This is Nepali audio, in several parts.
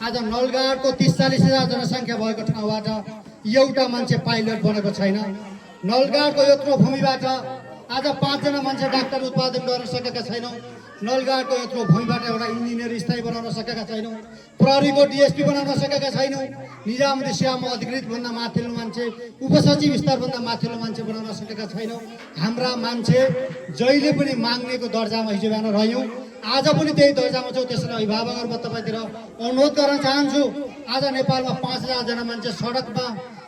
आज नलगाडको 30-40,000 जनसङ्ख्या भएको ठाउँबाट एउटा मान्छे पाइलट बनेको छैन। नलगाडको यत्रो भूमिबाट आज 5 जना मान्छे डाक्टर उत्पादन गर्न सकेका छैनौँ। नलगाडको यत्रो भूमिबाट एउटा इन्जिनियर स्थायी बनाउन सकेका छैनौँ। प्रहरीको डिएसपी बनाउन सकेका छैनौँ। निजामुद्दिन सियामा अधिकृत भन्दा माथिल्लो मान्छे, उपसचिव स्तरभन्दा माथिल्लो मान्छे बनाउन सकेका छैनौँ। हाम्रा मान्छे जहिले पनि माग्नेको दर्जामा हिजो बिहान रह्यौँ, आज पनि त्यही दर्जामा छौँ। त्यसैले अभिभावकहरू म तपाईँतिर अनुरोध गर्न चाहन्छु, आज नेपालमा 5,000 जना मान्छे सडकमा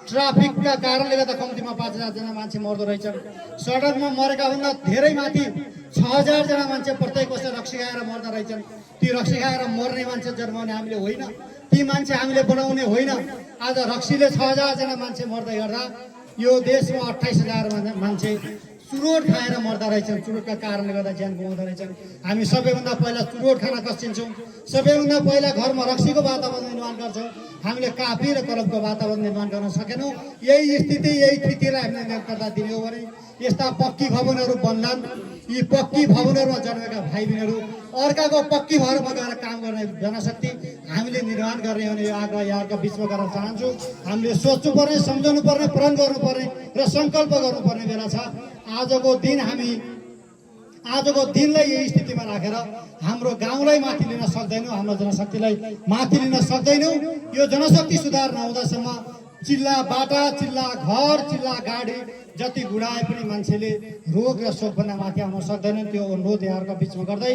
ट्राफिकका कारणले गर्दा कम्तीमा 5,000 जना मान्छे मर्दो रहेछन्। सडकमा मरेका भन्दा धेरै माथि 6,000 जना मान्छे प्रत्येक वर्ष रक्सी खाएर मर्दा रहेछन्। ती रक्सी खाएर मर्ने मान्छे जन्माउने हामीले होइन, ती मान्छे हामीले बनाउने होइन। आज रक्सीले 6,000 जना मान्छे मर्दै गर्दा यो देशमा 28,000 मान्छे चुरोट खाएर मर्दा रहेछन्। चुरोटका कारणले गर्दा ज्यान गुमाउँदो रहेछन्। हामी सबैभन्दा पहिला चुरोट खान कस्टिन्छौँ, सबैभन्दा पहिला घरमा रक्सीको वातावरण निर्माण गर्छौँ। हामीले काफी र कलमको वातावरण निर्माण गर्न सकेनौँ। यही स्थिति, यही स्थितिलाई हामीले निरन्तरता दिने हो भने यस्ता पक्की भवनहरू बन्लान्। यी पक्की भवनहरूमा जन्मेका भाइ बहिनीहरू अर्काको पक्की भवनमा गएर काम गर्ने जनशक्ति हामीले निर्माण गर्ने हो भने यो आग्रह यहाँका बिचमा गर्न चाहन्छु। हामीले सोच्नु पर्ने, सम्झाउनु पर्ने, प्रण गर्नुपर्ने र सङ्कल्प गर्नुपर्ने बेला छ। आजको दिनलाई यही स्थितिमा राखेर हाम्रो गाउँलाई माथि लिन सक्दैनौँ, हाम्रो जनशक्तिलाई माथि लिन सक्दैनौँ। यो जनशक्ति सुधार नहुँदासम्म चिल्ला बाटा, चिल्ला घर, चिल्ला गाडी जति गुडाए पनि मान्छेले रोग र शोकभन्दा माथि आउन सक्दैनन्। त्यो अनुरोध यहाँहरूका बिचमा गर्दै